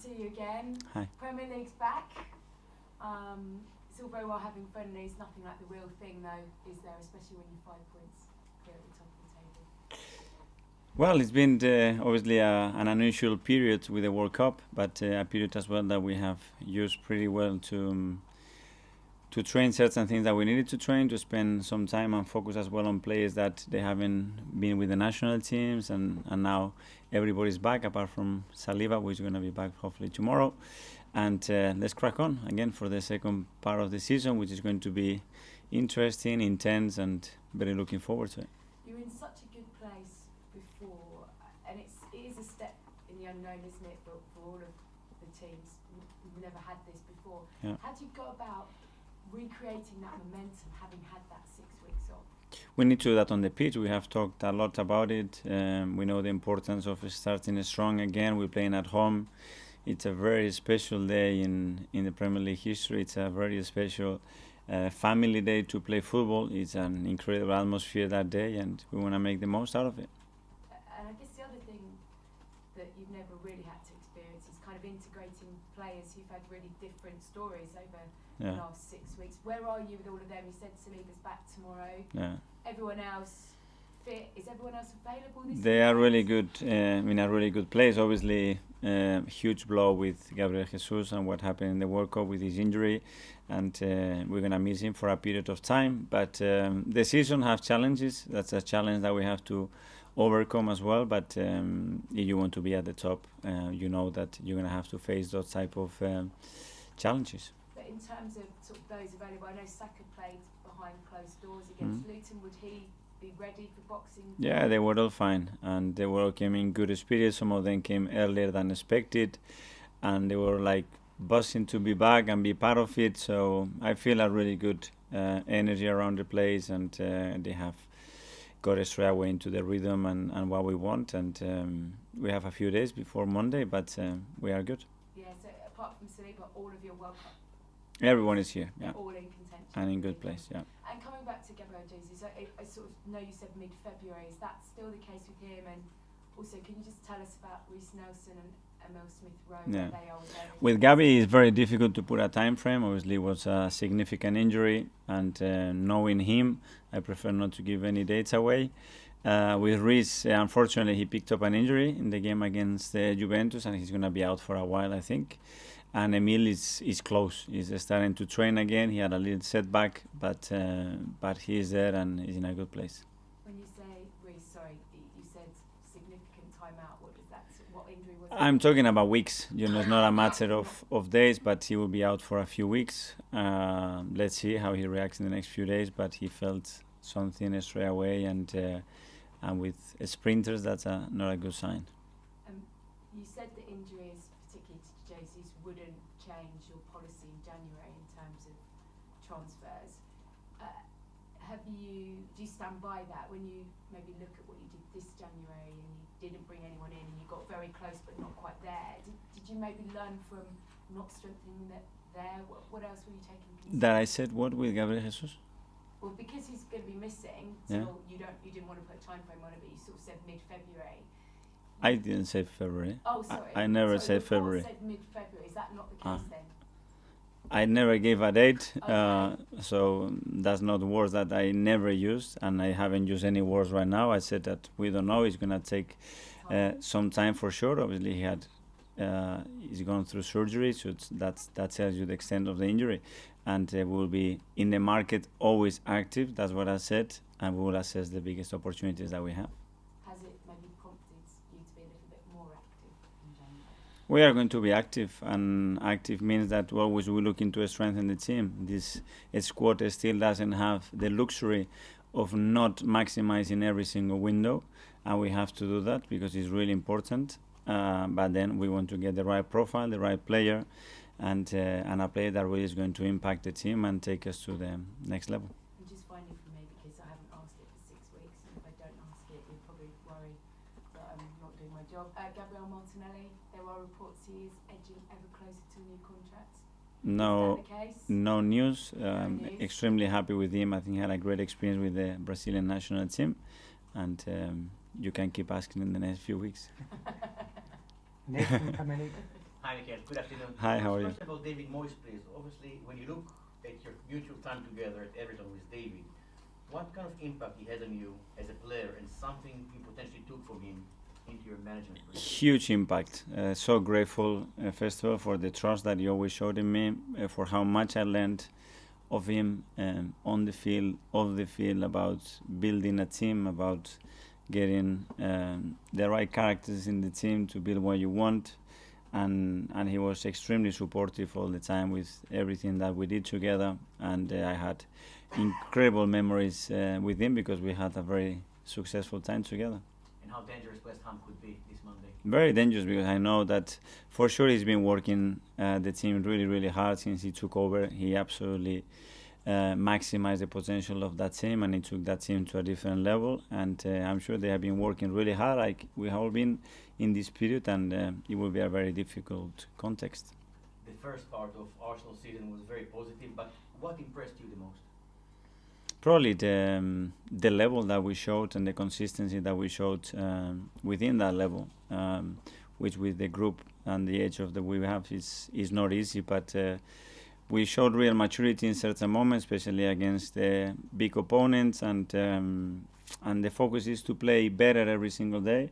see you again. Hi. Premier League's back. It's all very well having friendlies, nothing like the real thing though, is there, especially when you're 5 points clear at the top of the table? Well, it's been obviously an unusual period with the World Cup, but a period as well that we have used pretty well to train certain things that we needed to train, to spend some time and focus as well on players that they haven't been with the national teams, and now everybody's back apart from Saliba, who is going to be back hopefully tomorrow. And let's crack on again for the second part of the season, which is going to be interesting, intense, and very looking forward to it. You're in such a good place before, and it is a step in the unknown, isn't it, for all of the teams? We've never had this before. Yeah. How do you go about recreating that momentum, having had that 6 weeks off? We need to do that on the pitch. We have talked a lot about it. We know the importance of starting strong again. We're playing at home. It's a very special day in the Premier League history. It's a very special family day to play football. It's an incredible atmosphere that day, and we want to make the most out of it. And I guess the other thing that you've never really had to experience is kind of integrating players who've had really different stories over the last 6 weeks. Where are you with all of them? You said Saliba's back tomorrow. Yeah. Everyone else fit? Is everyone else available this They weekend? are really good, in a really good place. Obviously, huge blow with Gabriel Jesus and what happened in the World Cup with his injury, and we're going to miss him for a period of time. But the season has challenges. That's a challenge that we have to overcome as well. But if you want to be at the top, you know that you're going to have to face those type of challenges. But in terms of sort of those available, I know Saka played behind closed doors against Luton. Would he be ready for Boxing Day? Yeah, they were all fine, and they were all came in good spirits. Some of them came earlier than expected, and they were like buzzing to be back and be part of it. So I feel a really good energy around the place, and they have got straight away into the rhythm and what we want. And we have a few days before Monday, but we are good. Yeah, so apart from Saliba, all of your World Cup, Everyone is here, they're yeah, all in contention. and in good place, yeah. And coming back to Gabriel Jesus, I sort of know you said mid-February. Is that still the case with him? And also, can you just tell us about Reece Nelson and Emil Smith-Rowe? Yeah. Where they are with their With Gabi, it's very difficult to put a time frame. Obviously, it was a significant injury, and knowing him, I prefer not to give any dates away. With Reece, unfortunately, he picked up an injury in the game against Juventus, and he's going to be out for a while, I think. And Emil is close. He's starting to train again. He had a little setback, but he is there and he's in a good place. When you say Reece, sorry, you said significant time out. What does that? What injury was it? I'm talking about weeks. It's not a matter of days, but he will be out for a few weeks. Let's see how he reacts in the next few days. But he felt something straight away, and with sprinters, that's not a good sign. You said the injuries, particularly to Jesus, wouldn't change your policy in January in terms of transfers. Do you stand by that when you maybe look at what you did this January and you didn't bring anyone in and you got very close but not quite there? Did you maybe learn from not strengthening that there? What else were you taking? That I said what with Gabriel Jesus? Well, because he's going to be missing, Yeah. so you didn't want to put a time frame on it, but you sort of said mid-February. I didn't say February. Oh, sorry. I never said the report February. said mid-February. Is that not the case then? I never gave a date, Okay. so that's not words that I never used, and I haven't used any words right now. I said that we don't know. It's gonna take some time for sure. Obviously, he's gone through surgery, so that tells you the extent of the injury, and we will be in the market always active. That's what I said, and we will assess the biggest opportunities that we have. Has it maybe prompted you to be a little bit more active in January? We are going to be active, and active means that always we look into strengthen the team. This squad still doesn't have the luxury of not maximizing every single window, and we have to do that because it's really important. But then we want to get the right profile, the right player, and a player that really is going to impact the team and take us to the next level. And just finally for me, because I haven't asked it for 6 weeks, and if I don't ask it, you'll probably worry that I'm not doing my job. Gabriel Martinelli, there are reports he is edging ever closer to a new contract. No, Is that the case? no news. news. Extremely happy with him. I think he had a great experience with the Brazilian national team, and you can keep asking in the next few weeks. Next in Premier League. Hi, Mikel. Good afternoon. Hi, how are you? First about David Moyes, please. Obviously, when you look at your mutual time together at Everton with David, what kind of impact he had on you as a player and something you potentially took from him into your management career? Huge impact. So grateful, first of all, for the trust that he always showed in me, for how much I learned of him on the field, off the field, about building a team, about getting the right characters in the team to build what you want. And he was extremely supportive all the time with everything that we did together. And I had incredible memories with him because we had a very successful time together. And how dangerous West Ham could be this Monday? Very dangerous because I know that for sure he's been working the team really, really hard since he took over. He absolutely maximized the potential of that team and he took that team to a different level. And I'm sure they have been working really hard, like we have all been in this period, and it will be a very difficult context. The first part of Arsenal's season was very positive, but what impressed you the most? Probably the level that we showed and the consistency that we showed within that level, which with the group and the age of that we have is not easy, but we showed real maturity in certain moments, especially against big opponents, and the focus is to play better every single day,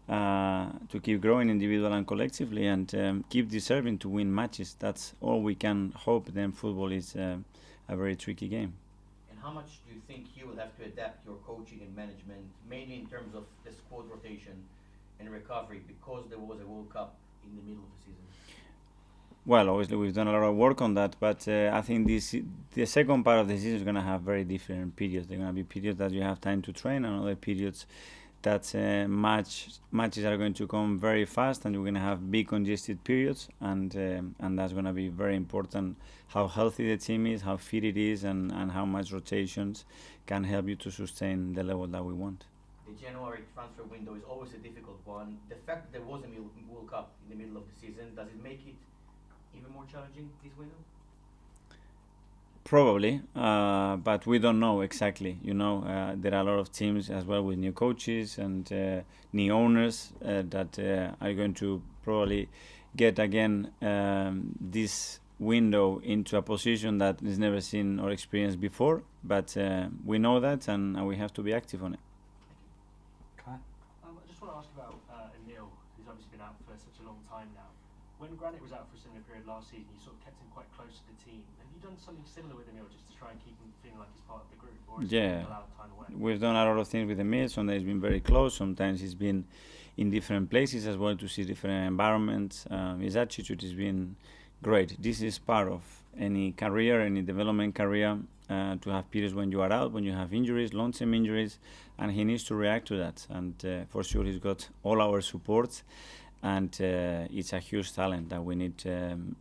to keep growing individually and collectively, and keep deserving to win matches. That's all we can hope. Then football is a very tricky game. And how much do you think you will have to adapt your coaching and management, mainly in terms of the squad rotation and recovery, because there was a World Cup in the middle of the season? Well, obviously we've done a lot of work on that, but I think the second part of the season is going to have very different periods. There are going to be periods that you have time to train, and other periods that matches are going to come very fast, and you're going to have big congested periods, and that's going to be very important. How healthy the team is, how fit it is, and how much rotations can help you to sustain the level that we want. The January transfer window is always a difficult one. The fact that there was a World Cup in the middle of the season, does it make it even more challenging this window? Probably, but we don't know exactly. There are a lot of teams as well with new coaches and new owners that are going to probably get again this window into a position that is never seen or experienced before. But we know that, and we have to be active on it. I just want to ask about Emil, who's obviously been out for such a long time now. When Granit was out for a similar period last season, you sort of kept him quite close to the team. Have you done something similar with Emil just to try and keep him feeling like he's part of the group? Or is he allowed time away? We've done a lot of things with Emil. Sometimes he's been very close. Sometimes he's been in different places as well to see different environments. His attitude has been great. This is part of any career, any development career, to have periods when you are out, when you have injuries, long-term injuries, and he needs to react to that. And for sure he's got all our support. And it's a huge talent that we need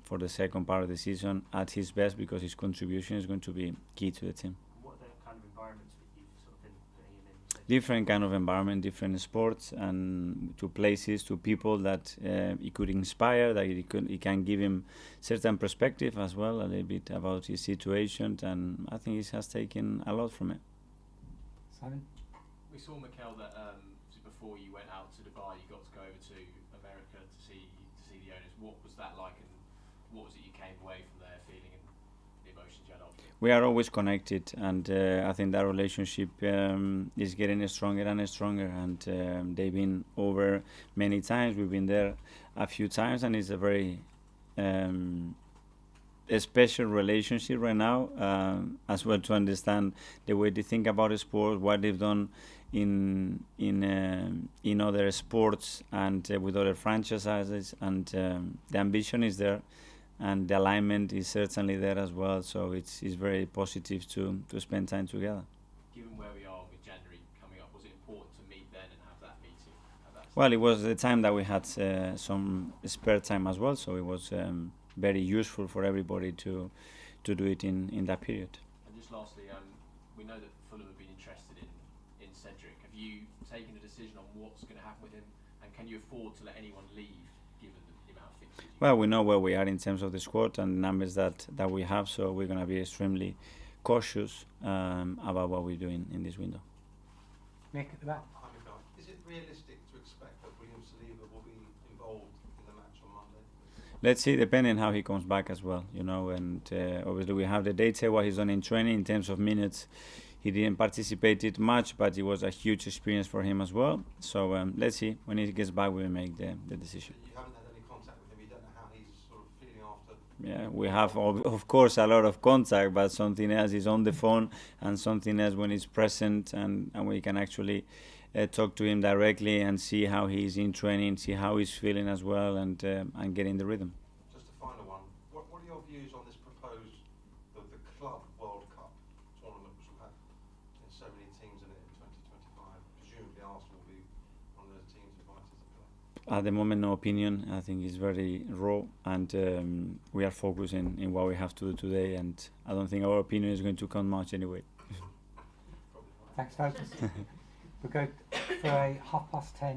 for the second part of the season at his best, because his contribution is going to be key to the team. What are the kind of environments that you've sort of been putting him in? Different kind of environment, different sports, and to places, to people that he could inspire, that he can give him certain perspective as well, a little bit about his situation, and I think he has taken a lot from it. Simon? We saw, Mikel, that before you went out to Dubai, you got to go over to America to see the owners. What was that like, and what was it you came away from there feeling, and the emotions you had after? We are always connected, and I think that relationship is getting stronger and stronger, and they've been over many times. We've been there a few times, and it's a very a special relationship right now, as well, to understand the way they think about sport, what they've done in other sports and with other franchises, and the ambition is there, and the alignment is certainly there as well. So it's very positive to spend time together. Given where we are with January coming up, was it important to meet then and have that meeting? Well, it was the time that we had some spare time as well, so it was very useful for everybody to do it in that period. And just lastly, we know that Fulham have been interested in Cedric. Have you taken a decision on what's going to happen with him, and can you afford to let anyone leave given the amount of fixtures? Well, we know where we are in terms of the squad and the numbers that we have, so we're going to be extremely cautious about what we're doing in this window. Nick at the back. Is it realistic to expect that William Saliba will be involved in the match on Monday? Let's see, depending how he comes back as well, you know. And obviously we have the data what he's done in training in terms of minutes. He didn't participate it much, but it was a huge experience for him as well. So let's see, when he gets back, we'll make the decision. You haven't had any contact with him. You don't know how he's sort of feeling after. Yeah, we have of course a lot of contact, but something else is on the phone, and something else when he's present, and we can actually talk to him directly and see how he's in training, see how he's feeling as well, and get in the rhythm. Just a final one. What are your views on this proposed the Club World Cup tournament, which will have so many teams in it in 2025? Presumably Arsenal will be one of those teams invited to play. At the moment, no opinion. I think it's very raw, and we are focusing in what we have to do today, and I don't think our opinion is going to count much anyway. Thanks, folks. We'll go for a 10:30.